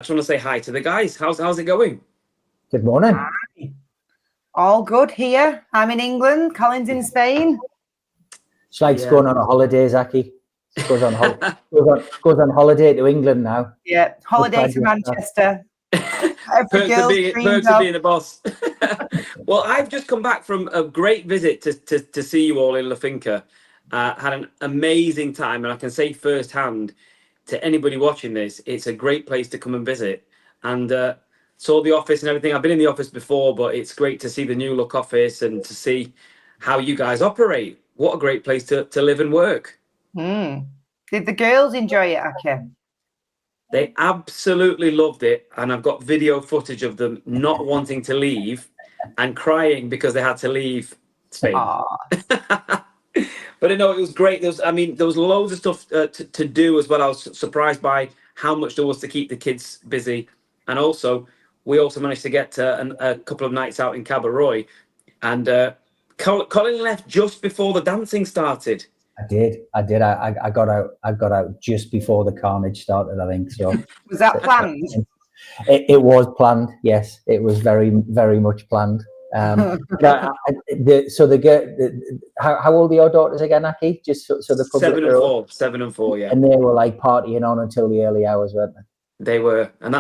just want to say hi to the guys. How's it going? Good morning. Hi. All good here. I'm in England. Colin's in Spain. It's like going on a holiday, Zaki. Goes on holiday to England now. Yeah, holiday to Manchester. Perks of being a boss. Well, I've just come back from a great visit to see you all in La Finca. Had an amazing time, and I can say firsthand to anybody watching this, it's a great place to come and visit. And saw the office and everything. I've been in the office before, but it's great to see the new look office and to see how you guys operate. What a great place to live and work. Did the girls enjoy it, Aki? They absolutely loved it, and I've got video footage of them not wanting to leave and crying because they had to leave Spain. But no, it was great. There was loads of stuff to do as well. I was surprised by how much there was to keep the kids busy, and also we also managed to get a couple of nights out in Cabo Roy, and Colin left just before the dancing started. I did. I got out just before the carnage started, I think. So was that planned? It was planned. Yes, it was very, very much planned. How old are your daughters again, Aki? Just so the public 7 and 4, yeah. And they were like partying on until the early hours, weren't they? They were, and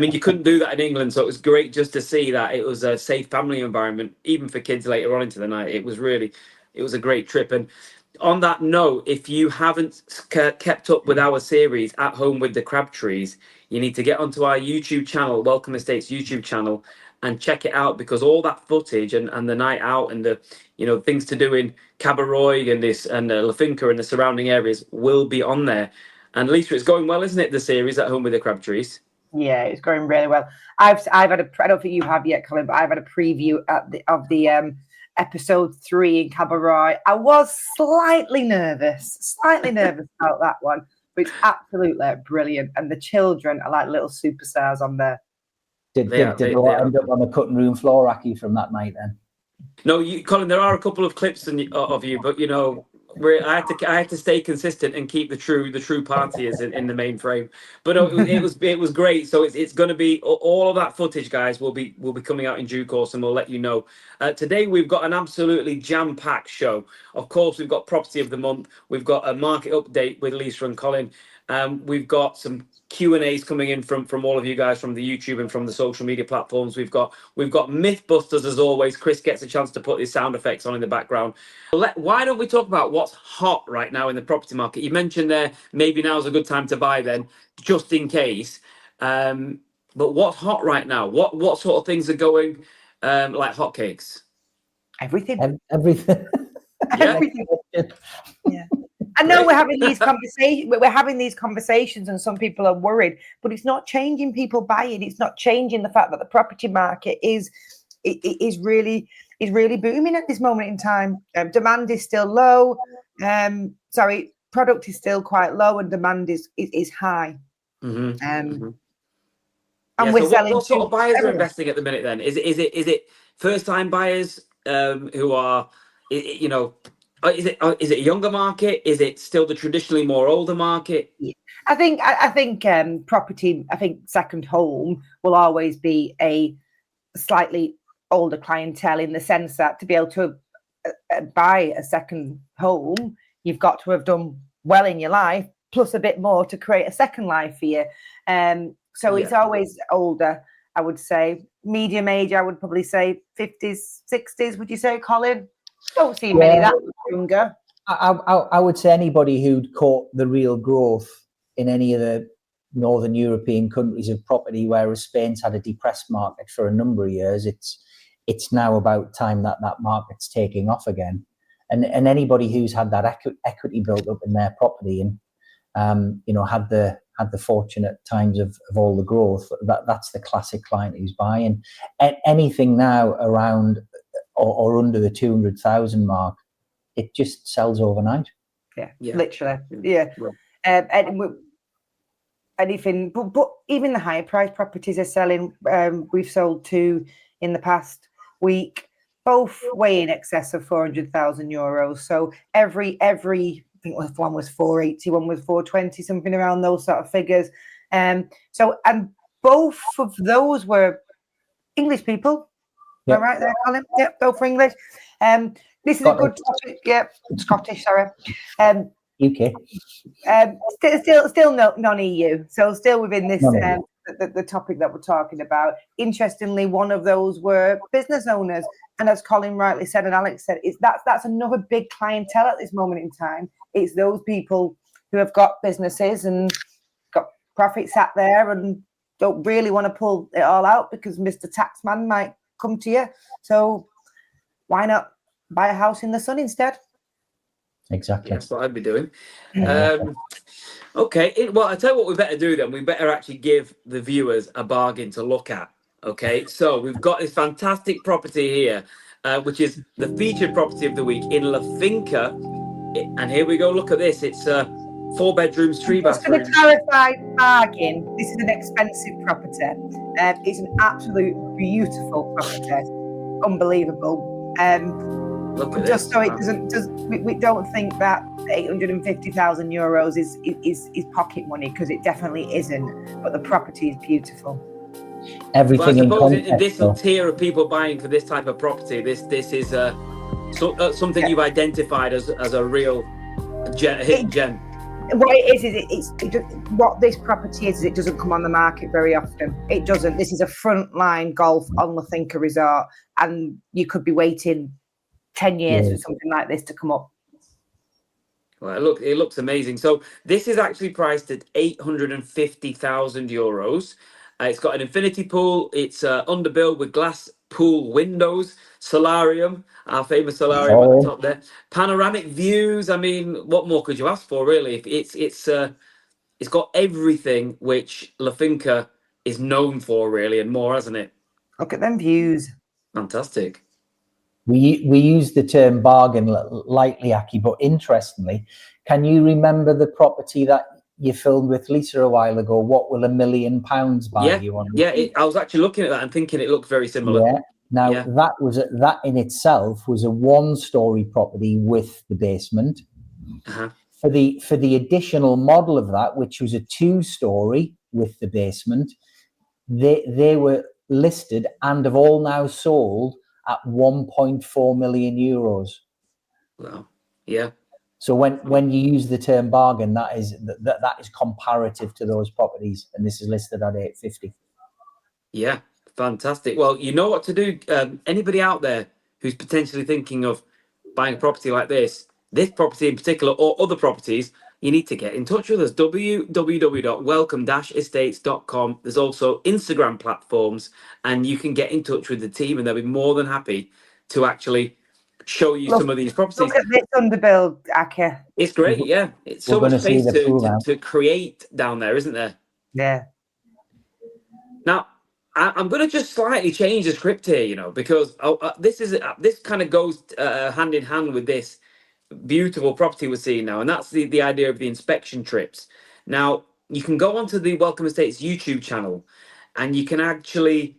you couldn't do that in England, so it was great just to see that it was a safe family environment, even for kids later on into the night. It was a great trip. And on that note, if you haven't kept up with our series At Home with the Crabtrees, you need to get onto our YouTube channel, Welcome Estates YouTube channel, and check it out, because all that footage and the night out and the things to do in Cabo Roy and La Finca and the surrounding areas will be on there. And Lisa, it's going well, isn't it? The series At Home with the Crabtrees. Yeah, it's going really well. I've had I don't think you have yet, Colin, but I've had a preview of the episode 3 in Cabo Roy. I was slightly nervous about that one, but it's absolutely brilliant. And the children are like little superstars on there. Did they end up on the cutting room floor, Aki, from that night then? No, Colin, there are a couple of clips of you, but I had to stay consistent and keep the true partyers in the main frame. But it was great. So it's going to be all of that footage, guys. Will be coming out in due course, and we'll let you know. Today we've got an absolutely jam-packed show. Of course, we've got property of the month. We've got a market update with Lisa and Colin. We've got some Q&As coming in from all of you guys from the YouTube and from the social media platforms. We've got Mythbusters as always. Chris gets a chance to put his sound effects on in the background. Why don't we talk about what's hot right now in the property market? You mentioned there maybe now's a good time to buy then, just in case. But what's hot right now? What sort of things are going like hotcakes? Everything. Everything. Yeah. Everything. Yeah. I know we're having these conversations, and some people are worried, but it's not changing people buying. It's not changing the fact that the property market is really booming at this moment in time. Demand is still low. Product is still quite low, and demand is high. Mm-hmm. And we're selling. What sort of buyers are investing at the minute? Then is it first time buyers who are Is it a younger market? Is it still the traditionally more older market? Yeah. I think property. I think second home will always be a slightly older clientele, in the sense that to be able to buy a second home, you've got to have done well in your life, plus a bit more to create a second life for you. It's always older. I would say medium age. I would probably say 50s, 60s. Would you say, Colin? Don't see many that much younger. I would say anybody who'd caught the real growth in any of the Northern European countries of property, whereas Spain's had a depressed market for a number of years, it's now about time that market's taking off again. And anybody who's had that equity built up in their property and had the fortunate times of all the growth, that's the classic client who's buying. And anything now around or under the 200,000 mark, it just sells overnight. Yeah. Literally. Yeah. Anything, but even the higher price properties are selling. We've sold 2 in the past week, both way in excess of 400,000 euros. So every I think one was 480, one was 420, something around those sort of figures. both of those were English people. Yep. Am I right there, Colin? Yep, both for English. This is a good topic. Yeah, Scottish, sorry. UK. Still non-EU, so still within this Non-EU. the topic that we're talking about. Interestingly, one of those were business owners, and as Colin rightly said and Alex said, that's another big clientele at this moment in time. It's those people who have got businesses and got profits sat there and don't really want to pull it all out because Mr. Taxman might come to you. So why not buy a house in the sun instead? Exactly. That's what I'd be doing. Okay, well, I tell you what we better do then. We better actually give the viewers a bargain to look at. Okay, so we've got this fantastic property here, which is the featured property of the week in La Finca. And here we go. Look at this. It's 4 bedrooms, 3 Just going bathrooms. to clarify, bargain. This is an expensive property. It's an absolute beautiful property, unbelievable. Look at Just this. so it we don't think that 850,000 euros is pocket money, because it definitely isn't. But the property is beautiful. Everything Well, I suppose in in this context, tier of people buying for this type of property, this is something you've identified as a real hidden gem. What it is what this property is it doesn't come on the market very often. It doesn't. This is a frontline golf on the Finca Resort, and you could be waiting 10 years for something like this to come up. Well, it looks amazing. So this is actually priced at 850,000 euros. It's got an infinity pool. It's underbuilt with glass pool windows, solarium, our famous solarium at the top there. Panoramic views. I mean, what more could you ask for, really? It's got everything which La Finca is known for, really, and more, hasn't it? Look at them views. Fantastic. we use the term bargain lightly, Aki, but interestingly, can you remember the property that you filmed with Lisa a while ago? What will £1 million buy you on? I was actually looking at that and thinking it looked very similar. Yeah. Now that in itself was a 1-story property with the basement. Uh-huh. For the additional model of that, which was a 2-story with the basement, they were listed and have all now sold at 1.4 million euros. Wow. Yeah. So when you use the term bargain, that is comparative to those properties, and this is listed at 850. Yeah, fantastic. Well, you know what to do. Anybody out there who's potentially thinking of buying a property like this property in particular, or other properties, you need to get in touch with us. www.welcome-estates.com. There's also Instagram platforms, and you can get in touch with the team, and they'll be more than happy to actually show you some of these properties. Look at this underbuild, Aki. It's great, yeah. It's so much space to create down there, isn't there? Yeah. Now, I'm going to just slightly change the script here, because this kind of goes hand in hand with this beautiful property we're seeing now, and that's the idea of the inspection trips. Now, you can go onto the Welcome Estates YouTube channel, and you can actually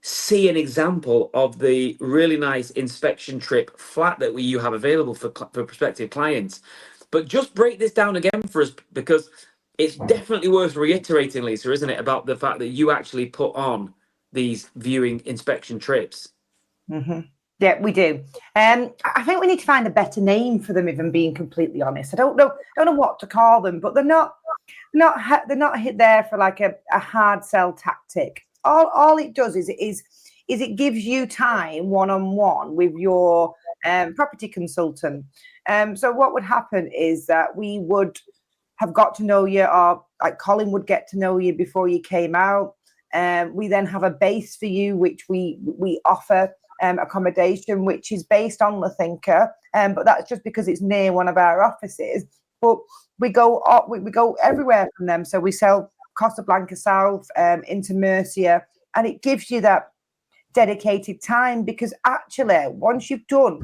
see an example of the really nice inspection trip flat that you have available for prospective clients. But just break this down again for us, because it's definitely worth reiterating, Lisa, isn't it, about the fact that you actually put on these viewing inspection trips. Mm-hmm. Yeah, we do. I think we need to find a better name for them, if I'm being completely honest. I don't know what to call them, but they're not hit there for like a hard sell tactic. All it does is it gives you time one-on-one with your property consultant. So what would happen is that we would have got to know you, or like Colin would get to know you before you came out. We then have a base for you, which we offer accommodation, which is based on La Finca, but that's just because it's near one of our offices. But we go everywhere from them. So we sell Costa Blanca South into Murcia, and it gives you that dedicated time, because actually once you've done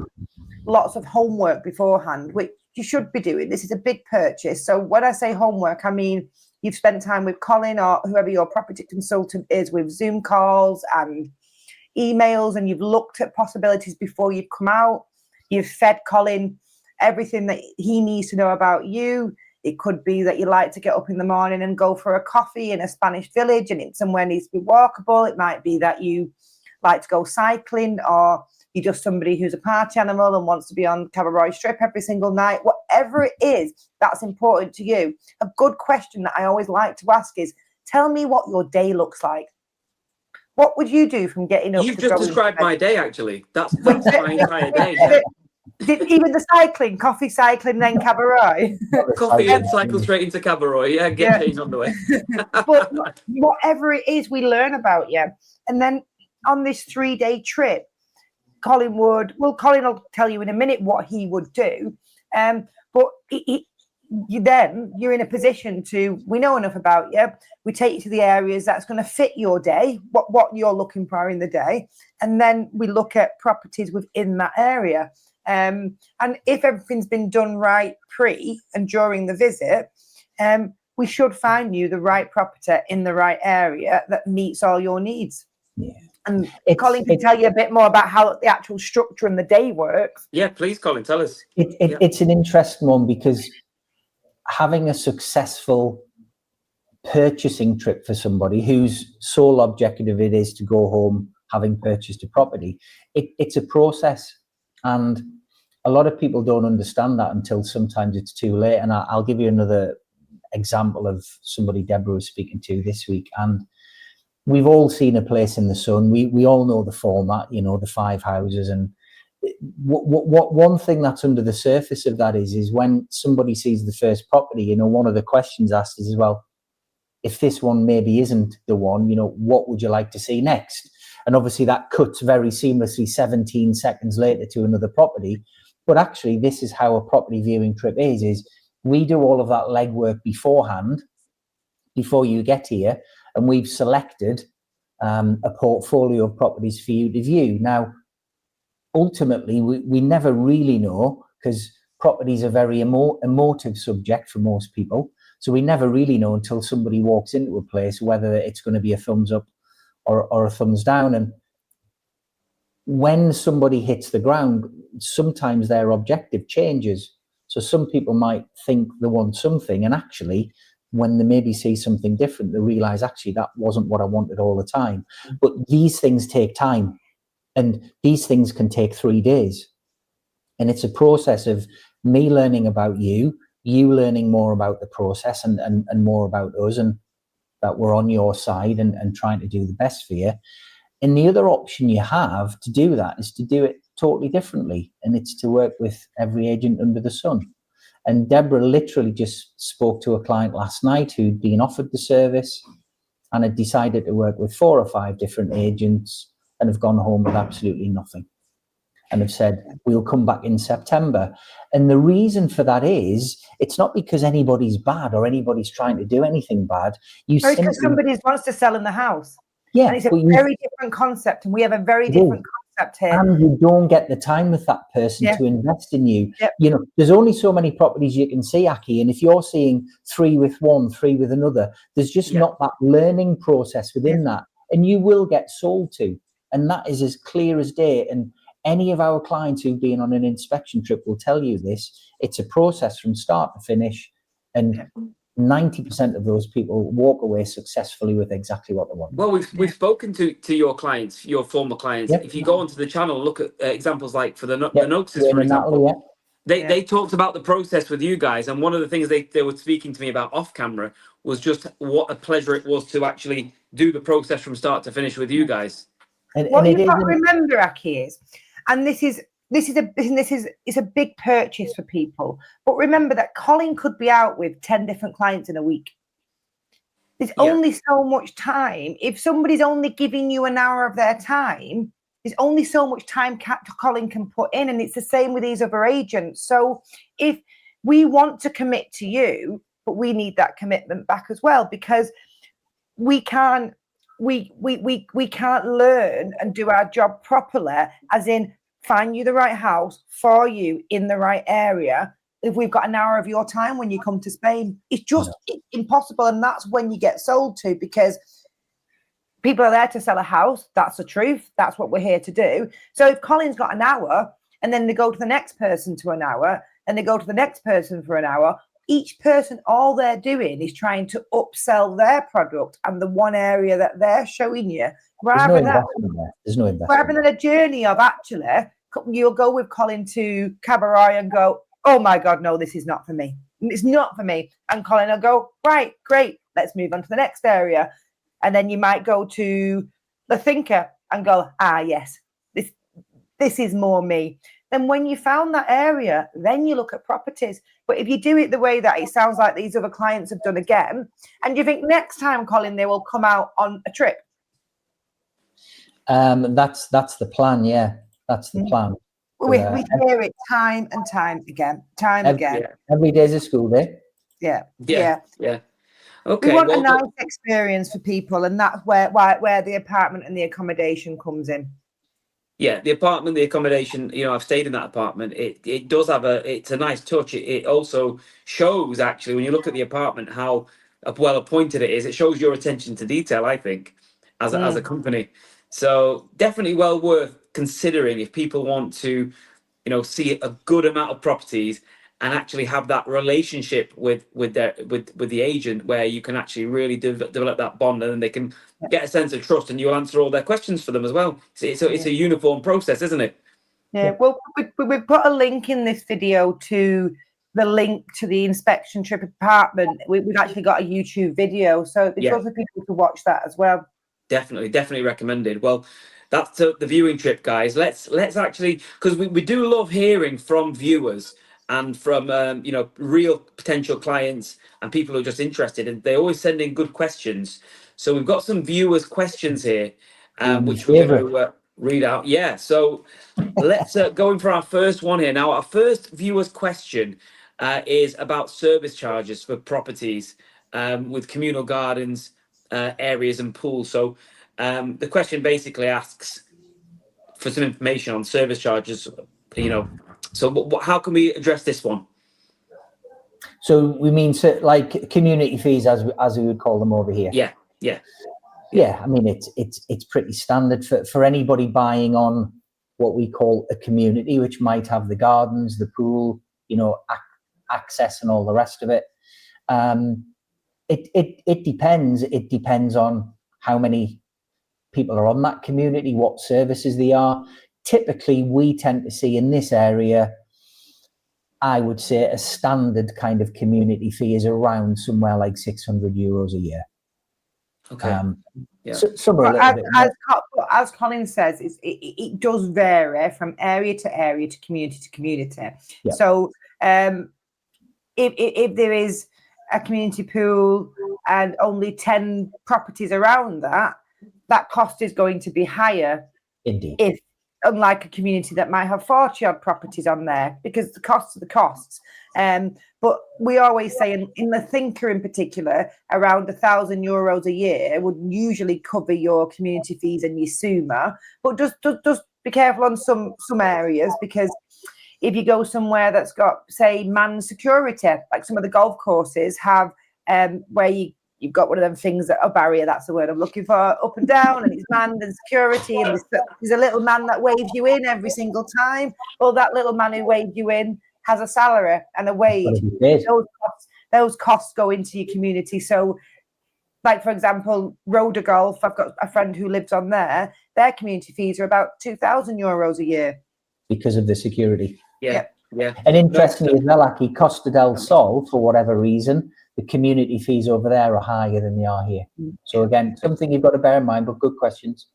lots of homework beforehand, which you should be doing, this is a big purchase. So when I say homework, I mean you've spent time with Colin or whoever your property consultant is, with Zoom calls and emails, and you've looked at possibilities before you've come out. You've fed Colin everything that he needs to know about you. It could be that you like to get up in the morning and go for a coffee in a Spanish village and it somewhere needs to be walkable. It might be that you like to go cycling, or you're just somebody who's a party animal and wants to be on Cabaret Strip every single night. Whatever it is that's important to you. A good question that I always like to ask is, tell me what your day looks like. What would you do from getting up? You've just described my day, actually. That's my entire day. Yeah. Even the cycling, coffee, cycling, then Cabaret. Coffee and cycle straight into Cabaret. Yeah, get changed on the way. But whatever it is, we learn about you. And then on this 3-day trip, Colin will tell you in a minute what he would do. But you're in a position to, we know enough about you. We take you to the areas that's going to fit your day, what you're looking for in the day. And then we look at properties within that area. And if everything's been done right pre and during the visit, we should find you the right property in the right area that meets all your needs. Yeah. And Colin can tell you a bit more about how the actual structure and the day works. Yeah, please, Colin, tell us. It's an interesting one, because having a successful purchasing trip for somebody whose sole objective it is to go home having purchased a property, it's a process. And a lot of people don't understand that until sometimes it's too late. And I'll give you another example of somebody Deborah was speaking to this week. And we've all seen A Place in the Sun. We all know the format, the 5 houses. And what one thing that's under the surface of that is when somebody sees the first property, one of the questions asked is, well, if this one maybe isn't the one, what would you like to see next? And obviously that cuts very seamlessly 17 seconds later to another property. But actually, this is how a property viewing trip is we do all of that legwork beforehand, before you get here, and we've selected a portfolio of properties for you to view. Now, ultimately, we never really know, because properties are very emotive subject for most people. So we never really know until somebody walks into a place whether it's going to be a thumbs up or a thumbs down. And when somebody hits the ground, sometimes their objective changes. So some people might think they want something, and actually, when they maybe see something different, they realize, actually, that wasn't what I wanted all the time. But these things take time, and these things can take 3 days. And it's a process of me learning about you learning more about the process and more about us, and that we're on your side and trying to do the best for you. And the other option you have to do that is to do it totally differently, and it's to work with every agent under the sun. And Deborah literally just spoke to a client last night who'd been offered the service and had decided to work with 4 or 5 different agents and have gone home with absolutely nothing, and have said, we'll come back in September. And the reason for that is, it's not because anybody's bad or anybody's trying to do anything bad. Or it's because somebody wants to sell in the house. Yeah, and it's a very different concept, and we have a very different concept here. And you don't get the time with that person to invest in you. Yep. There's only so many properties you can see, Aki, and if you're seeing 3 with one, 3 with another, there's just not that learning process within that, and you will get sold to. And that is as clear as day. And any of our clients who've been on an inspection trip will tell you this. It's a process from start to finish, and 90% of those people walk away successfully with exactly what they want. Well, we've spoken to your clients, your former clients. Yep. If you go onto the channel, look at examples like for the Noxes, for example. They talked about the process with you guys, and one of the things they were speaking to me about off camera was just what a pleasure it was to actually do the process from start to finish with you guys. What you've got to remember, Aki, is, and this is a big purchase for people. But remember that Colin could be out with 10 different clients in a week. There's only so much time. If somebody's only giving you an hour of their time, there's only so much time Colin can put in. And it's the same with these other agents. So if we want to commit to you, but we need that commitment back as well, because we can't learn and do our job properly, as in find you the right house for you in the right area, if we've got an hour of your time when you come to Spain. It's just impossible. And that's when you get sold to, because people are there to sell a house. That's the truth. That's what we're here to do. So if Colin's got an hour, and then they go to the next person to an hour, and they go to the next person for an hour, each person, all they're doing is trying to upsell their product and the one area that they're showing you, There's no investment there. There's no investment. rather than a journey of actually, you'll go with Colin to Cabaret and go, oh my God, no, this is not for me. It's not for me. And Colin will go, right, great, let's move on to the next area. And then you might go to the Finca and go, yes, this is more me. Then when you found that area, then you look at properties. But if you do it the way that it sounds like these other clients have done again, and you think next time, Colin, they will come out on a trip. That's the plan. Yeah, that's the plan. We hear it time and time again. Every day's a school day. Yeah. Okay. We want a nice experience for people, and that's where the apartment and the accommodation comes in. Yeah, the apartment, the accommodation, I've stayed in that apartment. It does have it's a nice touch. It also shows, actually, when you look at the apartment, how well appointed it is. It shows your attention to detail, I think, as a company. So definitely well worth considering if people want to, see a good amount of properties and actually have that relationship with the agent, where you can actually really develop that bond, and then they can get a sense of trust, and you'll answer all their questions for them as well. It's a uniform process, isn't it? Yeah. Well, we put a link in this video to the link to the inspection trip apartment. We've actually got a YouTube video, so it's good for people to watch that as well. Definitely recommended. Well, that's the viewing trip, guys. Let's actually, because we do love hearing from viewers and from real potential clients and people who are just interested, and they always send in good questions. So we've got some viewers' questions here, which we're going to read out. Yeah. So let's go in for our first one here. Now, our first viewer's question is about service charges for properties with communal gardens, areas and pools. So the question basically asks for some information on service charges, so how can we address this one? So we mean like community fees, as we would call them over here. Yeah. I mean, it's pretty standard for anybody buying on what we call a community, which might have the gardens, the pool, access and all the rest of it. It depends. It depends on how many people are on that community, what services they are. Typically, we tend to see in this area, I would say a standard kind of community fee is around somewhere like €600 a year. Okay. As Colin says, it does vary from area to area to community. Yeah. So if there is a community pool and only 10 properties around that cost is going to be higher. Indeed. If unlike a community that might have 40 odd properties on there, because the costs are the costs. But we always say in the Finca in particular, around €1,000 a year would usually cover your community fees and your SUMA. But just be careful on some areas, because if you go somewhere that's got, say, manned security, like some of the golf courses have, where you've got one of them things that a barrier, that's the word I'm looking for, up and down, and it's manned and security, and there's a little man that waves you in every single time. Well, that little man who waved you in has a salary and a wage. Those costs go into your community. So, like, for example, Rhoda Golf, I've got a friend who lives on there. Their community fees are about €2,000 a year. Because of the security. Yeah. And interestingly as well, Aki, Costa del Sol, for whatever reason, the community fees over there are higher than they are here. So again, something you've got to bear in mind, but good questions.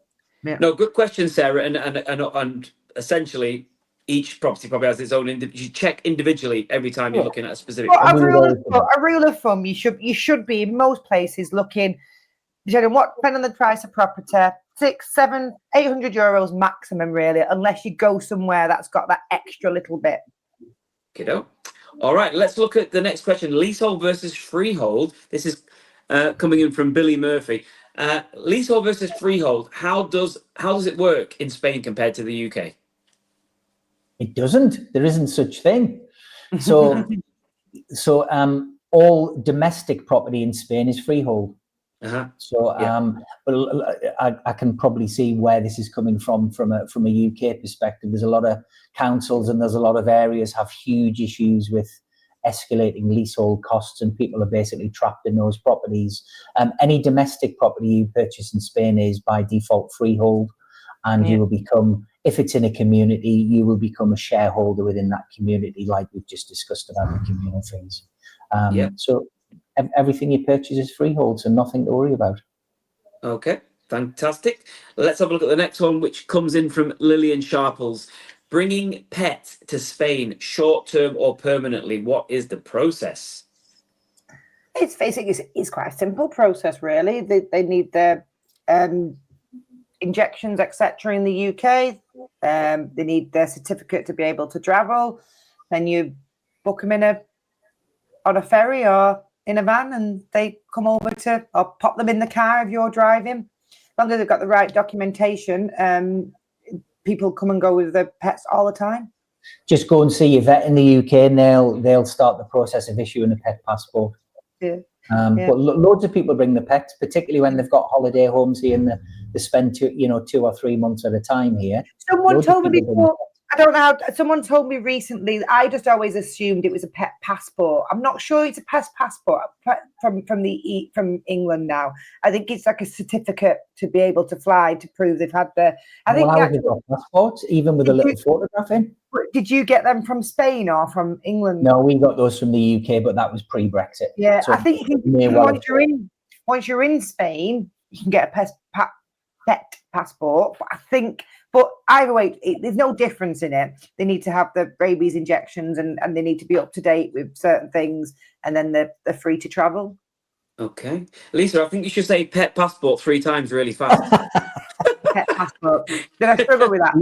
Yeah. No, good questions, Sarah. And essentially, each property probably has its own. You check individually every time you're looking at a specific. Well, a rule of thumb, you should be in most places looking, depending on the price of property, €600, €700, €800 maximum, really, unless you go somewhere that's got that extra little bit. Kiddo. All right, let's look at the next question. Leasehold versus freehold. This is coming in from Billy Murphy. Leasehold versus freehold. How does it work in Spain compared to the UK? It doesn't. There isn't such thing. So all domestic property in Spain is freehold. Uh-huh. So but I can probably see where this is coming from a UK perspective. There's a lot of councils and there's a lot of areas have huge issues with escalating leasehold costs, and people are basically trapped in those properties. Any domestic property you purchase in Spain is by default freehold, and you will become, if it's in a community, you will become a shareholder within that community, like we've just discussed about the communal fees. So everything you purchase is freehold, so nothing to worry about. Okay, fantastic. Let's have a look at the next one, which comes in from Lillian Sharples. Bringing pets to Spain, short-term or permanently, what is the process? It's basically, it's quite a simple process, really. They need their injections, etc. in the UK. They need their certificate to be able to travel. Then you book them on a ferry or in a van, and they come over to, or pop them in the car if you're driving. As long as they've got the right documentation, people come and go with their pets all the time. Just go and see your vet in the UK, and they'll start the process of issuing a pet passport. But loads of people bring the pets, particularly when they've got holiday homes here and they spend 2 or 3 months at a time here. Someone told me before, I don't know how, someone told me recently, I just always assumed it was a pet passport. I'm not sure it's a pet passport from England now. I think it's like a certificate to be able to fly, to prove they've had the, I think they've got passports, even with a little photograph in. Did you get them from Spain or from England? No, we got those from the UK, but that was pre-Brexit. Yeah, so I think once you're in Spain, you can get a pet passport. But either way, there's no difference in it. They need to have the rabies injections, and they need to be up to date with certain things, and then they're free to travel. Okay, Lisa, I think you should say pet passport 3 times really fast. Pet passport. Did I struggle with that?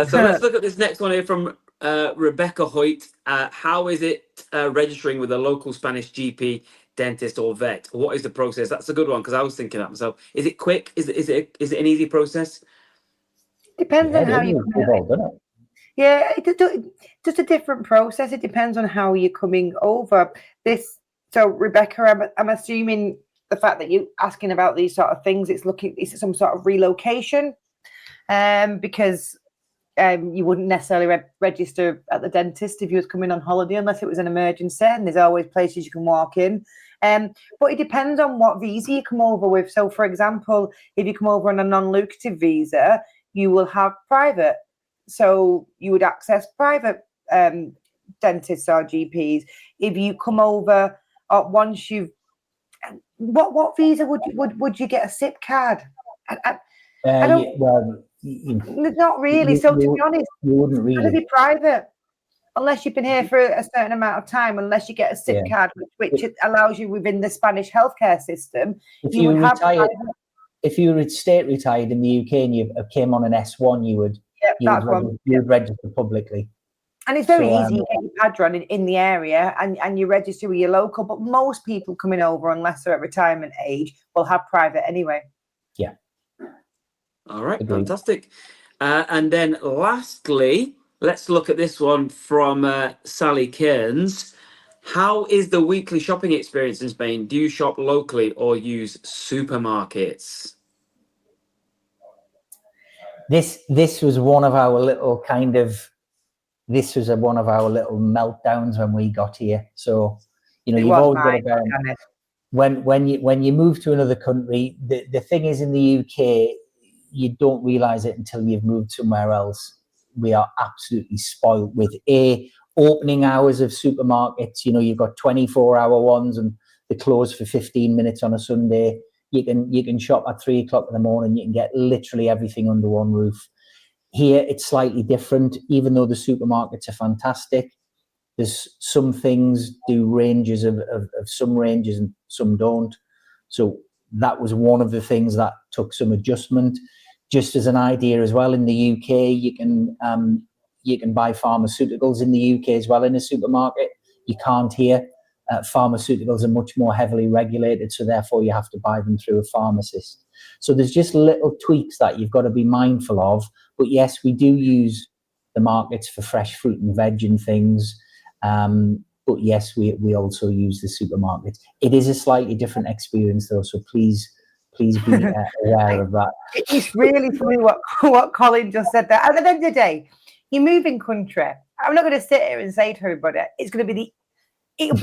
So let's look at this next one here from Rebecca Hoyt. How is it registering with a local Spanish GP, dentist, or vet? What is the process? That's a good one, because I was thinking that myself. Is it quick? Is it an easy process? Depends on how you come in. Yeah, it's just a different process. It depends on how you're coming over. So Rebecca, I'm assuming the fact that you're asking about these sort of things, it's some sort of relocation, because you wouldn't necessarily register at the dentist if you was coming on holiday unless it was an emergency, and there's always places you can walk in. But it depends on what visa you come over with. So, for example, if you come over on a non-lucrative visa, you will have private. So you would access private dentists or GPs. If you come over, once you've, what visa would you get a SIP card? I don't. Not really. So to be honest, you wouldn't really. It's going to be private unless you've been here for a certain amount of time. Unless you get a SIP card, which allows you within the Spanish healthcare system. If you were retired, if you were state retired in the UK and you came on an S1, you would register publicly. And it's very easy. You get your padron in the area, and you register with your local. But most people coming over, unless they're at retirement age, will have private anyway. Yeah. All right, fantastic. And then lastly, let's look at this one from Sally Cairns. How is the weekly shopping experience in Spain? Do you shop locally or use supermarkets? This was one of our little meltdowns when we got here. So, you've always got to bear in mind, when you move to another country, the thing is, in the UK, you don't realize it until you've moved somewhere else. We are absolutely spoiled with opening hours of supermarkets. You've got 24-hour ones, and they close for 15 minutes on a Sunday. You can shop at 3 o'clock in the morning. You can get literally everything under one roof. Here, it's slightly different. Even though the supermarkets are fantastic, there's some things do ranges of some ranges and some don't. So that was one of the things that took some adjustment. Just as an idea as well, in the UK, you can buy pharmaceuticals in the UK as well in a supermarket. You can't here. Pharmaceuticals are much more heavily regulated, so therefore you have to buy them through a pharmacist. So there's just little tweaks that you've got to be mindful of. But yes, we do use the markets for fresh fruit and veg and things. But yes, we also use the supermarkets. It is a slightly different experience though, so please be aware of that. It's really funny what Colin just said there. At the end of the day, you move in country. I'm not going to sit here and say to everybody, it'll be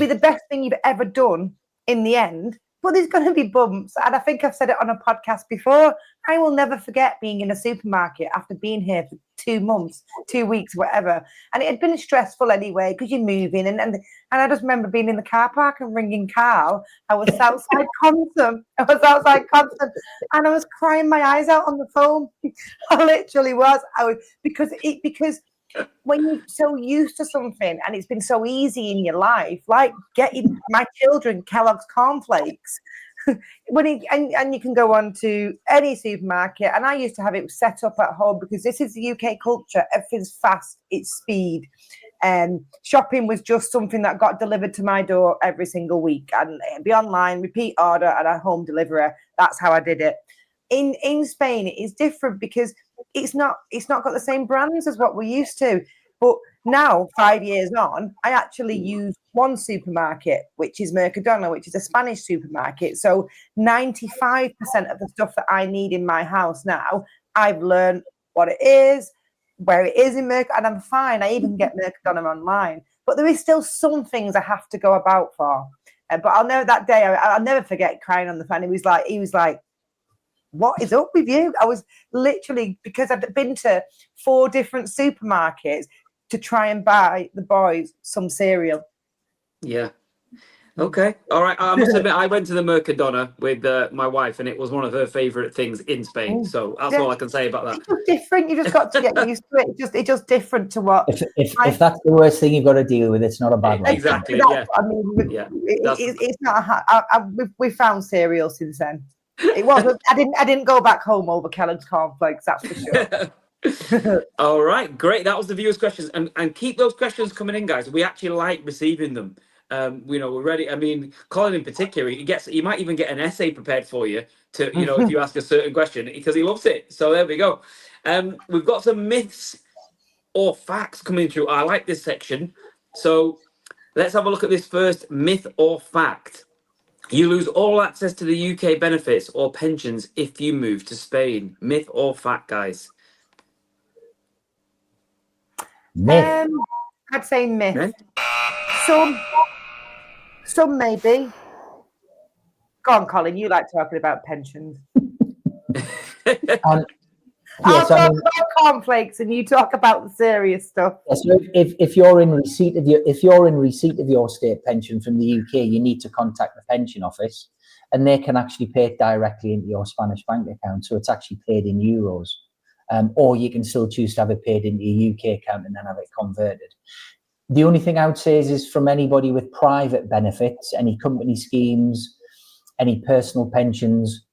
the best thing you've ever done in the end. But there's going to be bumps. And I think I've said it on a podcast before. I will never forget being in a supermarket after being here for 2 months, 2 weeks, whatever. And it had been stressful anyway because you're moving. And I just remember being in the car park and ringing Carl. I was outside Consum. And I was crying my eyes out on the phone. I literally was. Because when you're so used to something and it's been so easy in your life, like getting my children Kellogg's cornflakes, and you can go on to any supermarket, and I used to have it set up at home because this is the UK culture. Everything's fast, it's speed. Shopping was just something that got delivered to my door every single week, and it'd be online, repeat order, and a home delivery. That's how I did it. In Spain, it is different because it's not got the same brands as what we're used to. But now, 5 years on, I actually use one supermarket, which is Mercadona, which is a Spanish supermarket. So 95% of the stuff that I need in my house now, I've learned what it is, where it is in Mercadona, and I'm fine. I even get Mercadona online. But there is still some things I have to go about for. But I'll know that day, I'll never forget crying on the phone. He was like, what is up with you? I was literally, because I'd been to 4 different supermarkets to try and buy the boys some cereal. Yeah. Okay. All right. I must admit, I went to the Mercadona with my wife, and it was one of her favourite things in Spain. So that's all I can say about that. It's just different. You just got to get used to it. It's just different to what. If that's the worst thing you've got to deal with, it's not a bad one. Exactly. Yeah. I mean, Yeah. It's not. We found cereal since then. It wasn't. I didn't go back home over Kellogg's cornflakes. That's for sure. All right, great. That was the viewers' questions, and keep those questions coming in, guys. We actually like receiving them. We're ready. I mean, Colin in particular, he might even get an essay prepared for you to, if you ask a certain question, because he loves it. So there we go. We've got some myths or facts coming through. I like this section. So let's have a look at this first myth or fact. You lose all access to the UK benefits or pensions if you move to Spain. Myth or fact, guys? Myth. I'd say myth. Myth? Some maybe. Go on, Colin. You like talking about pensions. I'll talk about cornflakes, and you talk about the serious stuff. So if you're in receipt of your state pension from the UK, you need to contact the pension office, and they can actually pay it directly into your Spanish bank account. So it's actually paid in euros, or you can still choose to have it paid into your UK account and then have it converted. The only thing I would say is from anybody with private benefits, any company schemes, any personal pensions,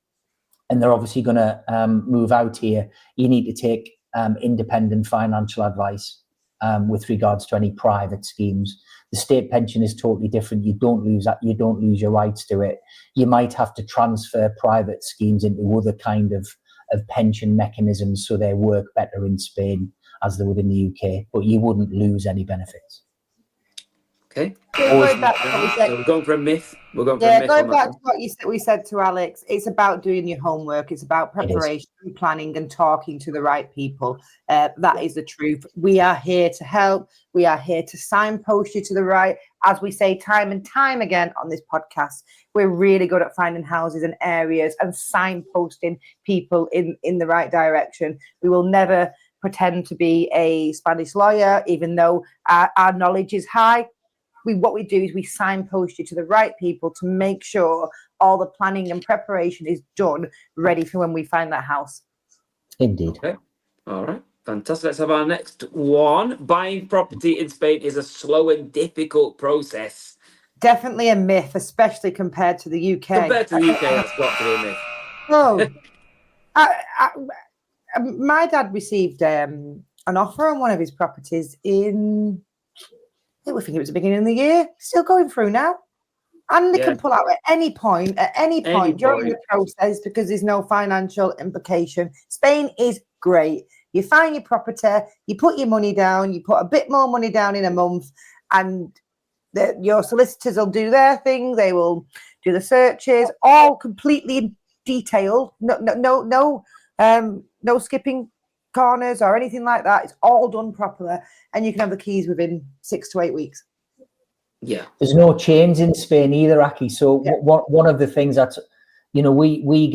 and they're obviously going to move out here, you need to take independent financial advice with regards to any private schemes. The state pension is totally different. You don't lose that. You don't lose your rights to it. You might have to transfer private schemes into other kind of pension mechanisms so they work better in Spain as they would in the UK, but you wouldn't lose any benefits. Okay. So we're going for a myth. Going back to what we said to Alex, it's about doing your homework. It's about preparation, planning, and talking to the right people. That is the truth. We are here to help. We are here to signpost you to the right. As we say time and time again on this podcast, we're really good at finding houses and areas and signposting people in the right direction. We will never pretend to be a Spanish lawyer, even though our knowledge is high. What we do is we signpost you to the right people to make sure all the planning and preparation is done, ready for when we find that house. Indeed. Okay. All right. Fantastic. Let's have our next one. Buying property in Spain is a slow and difficult process. Definitely a myth, especially compared to the UK. Compared to the UK, that's got to be a myth. No. My dad received an offer on one of his properties in... I think it was the beginning of the year. Still going through now. And they can pull out at any point during the process because there's no financial implication. Spain is great. You find your property, you put your money down, you put a bit more money down in a month, and your solicitors will do their thing. They will do the searches, all completely detailed. No skipping, corners or anything like that. It's all done properly, and you can have the keys within 6 to 8 weeks. Yeah. There's no chains in Spain either, Aki. So one of the things that's, you know, we've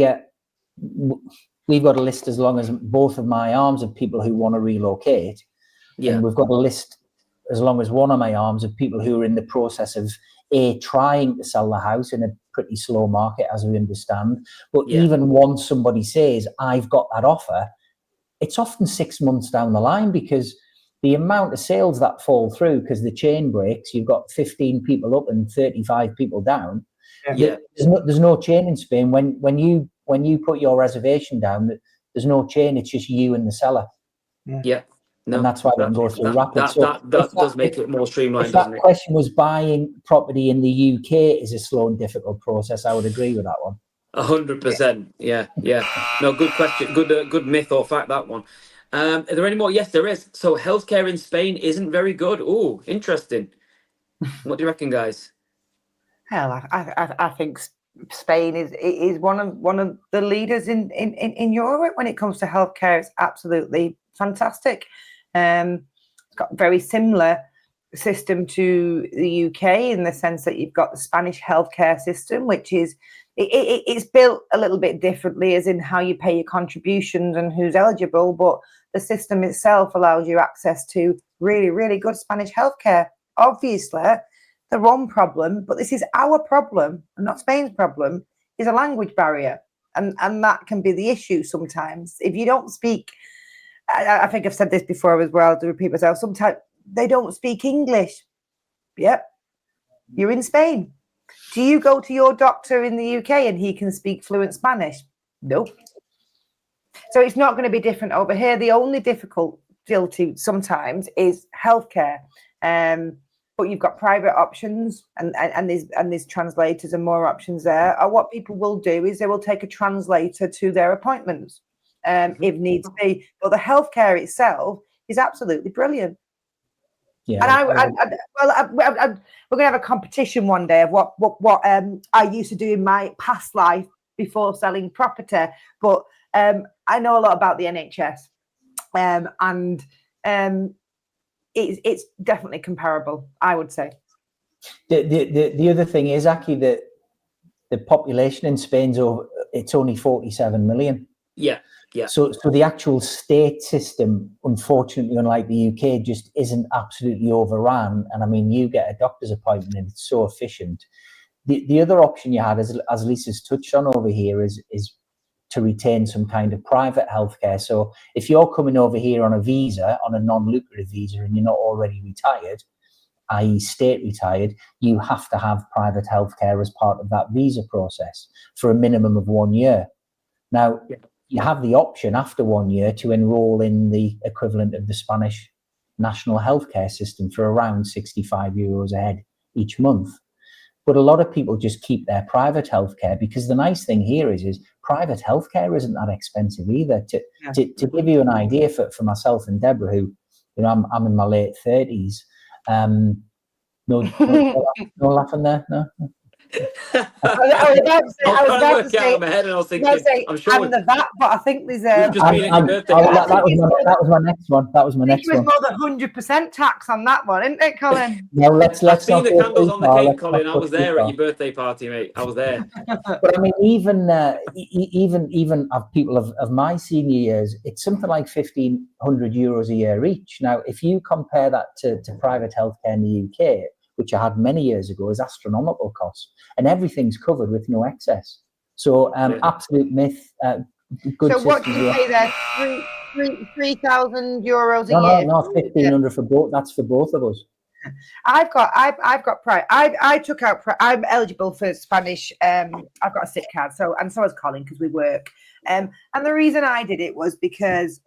got a list as long as both of my arms of people who want to relocate. Yeah. And we've got a list as long as one of my arms of people who are in the process of trying to sell the house in a pretty slow market, as we understand. But even once somebody says, I've got that offer, it's often 6 months down the line, because the amount of sales that fall through, because the chain breaks, you've got 15 people up and 35 people down. Yeah. There's no chain in Spain. When you put your reservation down, there's no chain. It's just you and the seller. Yeah. No, and that's why we can go through rapid. That does make it more streamlined, if doesn't that it? question was buying property in the UK is a slow and difficult process, I would agree with that one. 100%. Yeah. No, good question. Good myth or fact, that one. Are there any more? Yes, there is. So healthcare in Spain isn't very good. Oh, interesting. What do you reckon, guys? Hell, I think Spain is one of the leaders in Europe when it comes to healthcare. It's absolutely fantastic. It's got a very similar system to the UK in the sense that you've got the Spanish healthcare system, which is it's built a little bit differently, as in how you pay your contributions and who's eligible, but the system itself allows you access to really, really good Spanish healthcare. Obviously, the wrong problem, but this is our problem and not Spain's problem, is a language barrier, and that can be the issue sometimes. If you don't speak, I think I've said this before as well, to repeat myself, sometimes they don't speak English. Yep, you're in Spain. Do you go to your doctor in the UK and he can speak fluent Spanish? Nope. So it's not going to be different over here. The only difficulty sometimes is healthcare. But you've got private options, and there's translators and more options there. Or what people will do is they will take a translator to their appointments, if needs be. But the healthcare itself is absolutely brilliant. Yeah, and we're going to have a competition one day of what I used to do in my past life before selling property. But I know a lot about the NHS, and it's definitely comparable, I would say. The other thing is, Aki, that the population in Spain's it's only 47 million. Yeah. So the actual state system, unfortunately, unlike the UK, just isn't absolutely overrun. And I mean, you get a doctor's appointment and it's so efficient. The other option you had, as Lisa's touched on over here, is to retain some kind of private healthcare. So if you're coming over here on a visa, on a non-lucrative visa, and you're not already retired, i.e. state retired, you have to have private healthcare as part of that visa process for a minimum of 1 year. Now, you have the option after 1 year to enroll in the equivalent of the Spanish national healthcare system for around €65 a head each month. But a lot of people just keep their private healthcare, because the nice thing here is private healthcare isn't that expensive either. To give you an idea for myself and Deborah, who, you know, I'm in my late 30s. No laughing there, no. I was about to say, I was thinking, I'm sure I'm the VAT, but I think there's just been at your birthday. That was my next one. That was my next one. It was more than 100% tax on that one, isn't it, Colin? No, let's I've seen the candles on the far. cake, Colin. I was there at your birthday party, mate. I was there. But I mean, even people of my senior years, it's something like €1,500 a year each. Now, if you compare that to private healthcare in the UK, which I had many years ago, is astronomical cost, and everything's covered with no excess. So, absolute myth. Good. So, what do you pay there? €3,000 a year? No, 1,500 for both. That's for both of us. I've got I took out. I'm eligible for Spanish. I've got a SIT card, so has Colin, because we work. And the reason I did it was because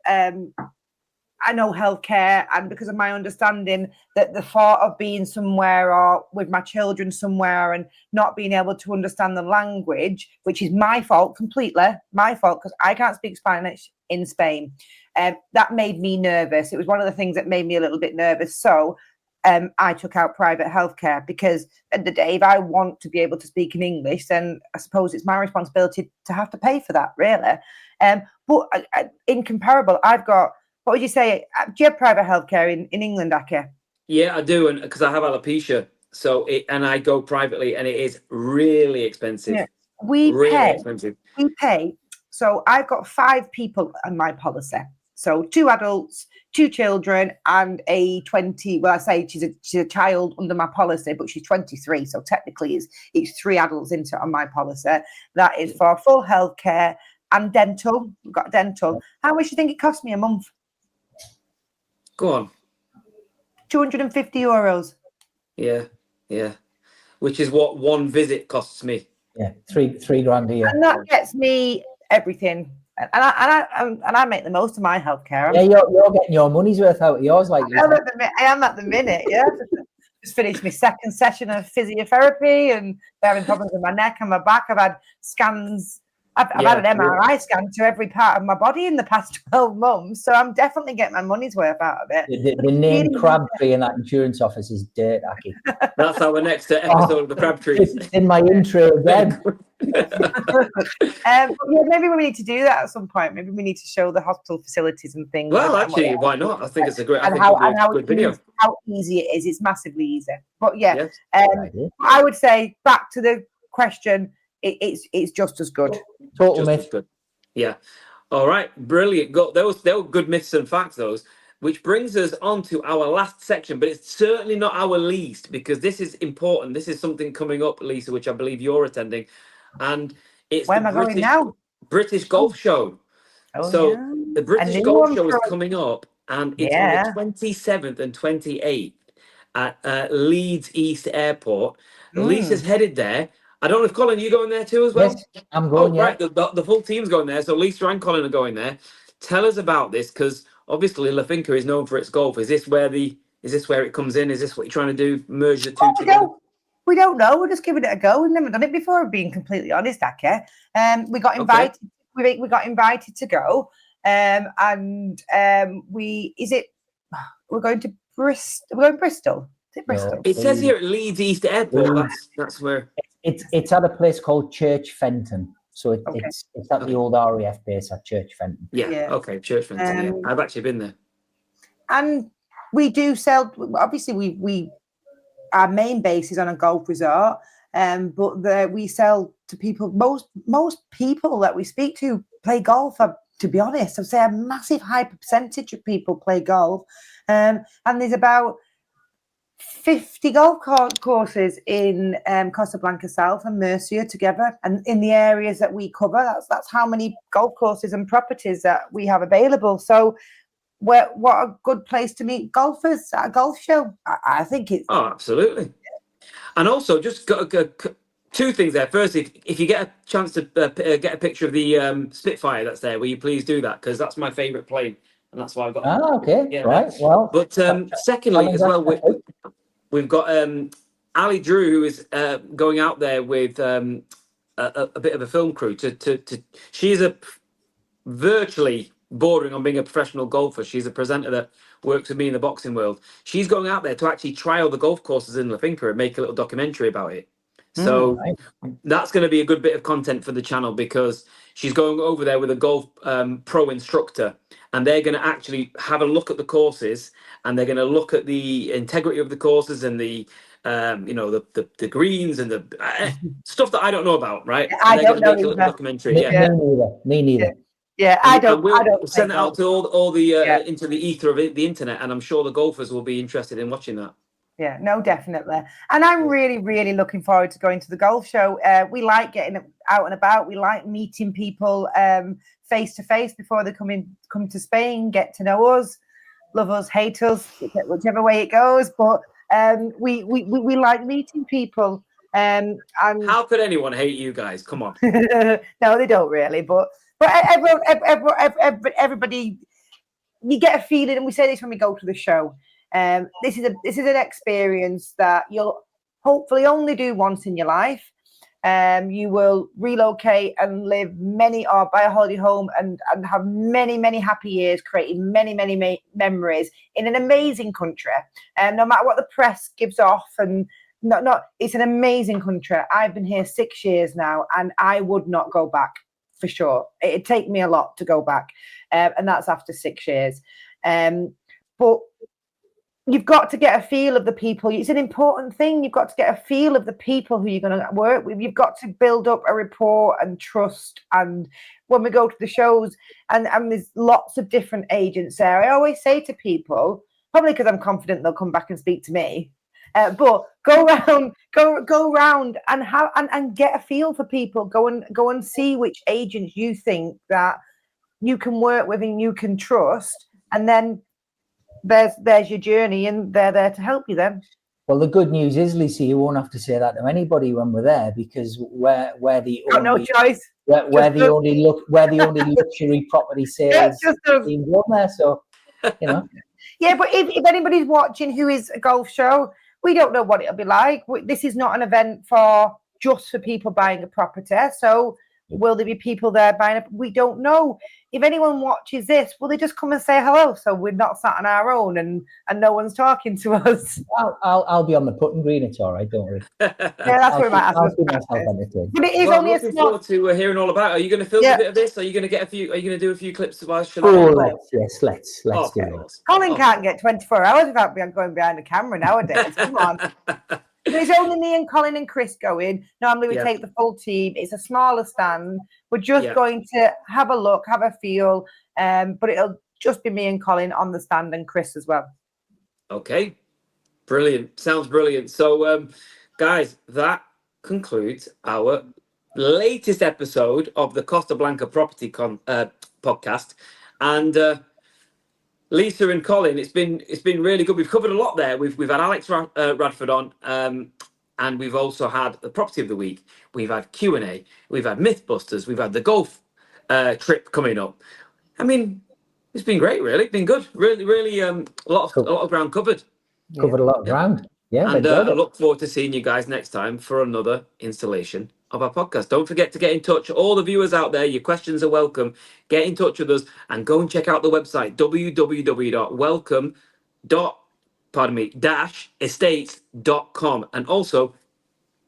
I know healthcare, and because of my understanding that the thought of being somewhere or with my children somewhere and not being able to understand the language, which is my fault, completely my fault, because I can't speak Spanish in Spain. That made me nervous. It was one of the things that made me a little bit nervous. So I took out private healthcare, because at the day, if I want to be able to speak in English, then I suppose it's my responsibility to have to pay for that, really. But in comparable, I've got What would you say? Do you have private healthcare in England, Aki? Yeah, I do, and because I have alopecia, and I go privately, and it is really expensive. Yeah. We Really expensive. pay. So I've got 5 people on my policy. So 2 adults, 2 children, and a 20. Well, I say she's a child under my policy, but she's 23. So technically, it's 3 adults into on my policy. That is for full healthcare and dental. We've got dental. How much do you think it cost me a month? Go on. €250. Yeah. Which is what one visit costs me. Yeah, three grand a year. And that gets me everything. And I make the most of my healthcare. Yeah, you're getting your money's worth out of yours, like I am at the minute, yeah. Just finished my 2nd session of physiotherapy and having problems with my neck and my back. I've had scans. I've had an MRI scan to every part of my body in the past 12 months. So I'm definitely getting my money's worth out of it. The name Crabtree in that insurance office is dirt, Aki. That's our next episode of the Crabtrees. It's in my intro again. Yeah, maybe we need to do that at some point. Maybe we need to show the hospital facilities and things. Well, actually, why not? I think it's a great. Good video. How easy it is. It's massively easy. But yeah, yes. I would say back to the question. It's just as good. Total myth. Good. Yeah. All right. Brilliant. They were good myths and facts, those. Which brings us on to our last section, but it's certainly not our least, because this is important. This is something coming up, Lisa, which I believe you're attending, and it's where am I going now? British Golf Show. The British Golf Show is coming up, and it's on the 27th and 28th at Leeds East Airport. Lisa's headed there. I don't know if Colin, you going there too as well? Yes, I'm going. Right. The full team's going there. So Lisa and Colin are going there. Tell us about this, because obviously La Finca is known for its golf. Is this where it comes in? Is this what you're trying to do? Merge the two together? We don't know. We're just giving it a go. We've never done it before, being completely honest, Aki. We got invited. Okay. We got invited to go. We're going to Bristol. We're going to Bristol. Is it Bristol? It says here at Leeds East Airport. That's where. It's at a place called Church Fenton. So it's at the old RAF base at Church Fenton. Yeah. Okay. Church Fenton. I've actually been there. And we do sell. Obviously, we our main base is on a golf resort, but we sell to people. Most people that we speak to play golf. To be honest, I'd say a massive high percentage of people play golf, and there's about 50 golf courses in Costa Blanca South and Murcia together, and in the areas that we cover, that's how many golf courses and properties that we have available. So, what a good place to meet golfers at a golf show. I think it's. Oh, absolutely. And also, just got 2 things there. Firstly, if you get a chance to get a picture of the Spitfire that's there, will you please do that? Because that's my favourite plane, and that's why I've got. Okay. Yeah, right. Well. But secondly, as well, we've got Ali Drew, who is going out there with a bit of a film crew. She's virtually bordering on being a professional golfer. She's a presenter that works with me in the boxing world. She's going out there to actually trial the golf courses in La Finca and make a little documentary about it. So that's going to be a good bit of content for the channel, because she's going over there with a golf pro instructor, and they're going to actually have a look at the courses, and they're going to look at the integrity of the courses and the the greens and the stuff that I don't know about, right? I don't know. Make a little documentary. Me neither. Yeah, I don't. We'll send it out to all the into the ether of the internet, and I'm sure the golfers will be interested in watching that. Yeah, no, definitely. And I'm really, really looking forward to going to the golf show. We like getting out and about. We like meeting people face to face before they come to Spain, get to know us, love us, hate us, whichever way it goes. But we like meeting people. And how could anyone hate you guys? Come on. No, they don't really. But everybody, you get a feeling, and we say this when we go to the show. This is an experience that you'll hopefully only do once in your life. You will relocate and live or buy a holiday home and have many, many happy years, creating many, many memories in an amazing country. And no matter what the press gives off, and it's an amazing country. I've been here 6 years now, and I would not go back for sure. It'd take me a lot to go back, and that's after 6 years. But you've got to get a feel of the people. It's an important thing. You've got to get a feel of the people who you're going to work with. You've got to build up a rapport and trust. And when we go to the shows, and there's lots of different agents there, I always say to people, probably because I'm confident they'll come back and speak to me, but go around and get a feel for people. Go and see which agents you think that you can work with and you can trust, and then there's your journey, and they're there to help you then. Well, the good news is, Lisa, you won't have to say that to anybody when we're there, because we're the Got no choice. We're the only luxury property sales team on there. So, you know. Yeah, but if anybody's watching who is a golf show, we don't know what it'll be like. This is not an event just for people buying a property. So will there be people there buying it? We don't know. If anyone watches this, will they just come and say hello? So we're not sat on our own and no one's talking to us. I'll be on the putting green. It's all right. Don't worry. Yeah, that's where my I'll keep myself entertained. But it is only a small. Forward to hearing all about it. Are you going to film a bit of this? Are you going to Are you going to do a few clips of us? Let's do it. Colin can't get 24 hours without going behind the camera nowadays. Come on. There's only me and Colin and Chris going. Normally we take the full team. It's a smaller stand. We're just going to have a look, have a feel, but it'll just be me and Colin on the stand, and Chris as well. Okay, brilliant. Sounds brilliant. So, guys, that concludes our latest episode of the Costa Blanca Property podcast. And Lisa and Colin, it's been really good. We've covered a lot there. We've had Alex Radford on, and we've also had the Property of the Week. We've had Q&A. We've had Mythbusters. We've had the golf trip coming up. I mean, it's been great. Really, it's been good. Really, a lot of ground covered. Covered a lot of ground. Yeah, and I look forward to seeing you guys next time for another installation of our podcast. Don't forget to get in touch. All the viewers out there, your questions are welcome. Get in touch with us and go and check out the website www.estates.com, and also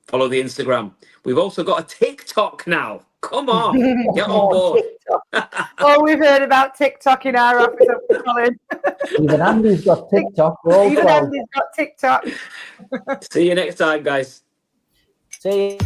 follow the Instagram. We've also got a TikTok now. Come on, get on board. We've heard about TikTok in our office, Colin. Even Andy's got TikTok. Even Andy's got TikTok. See you next time, guys. See you.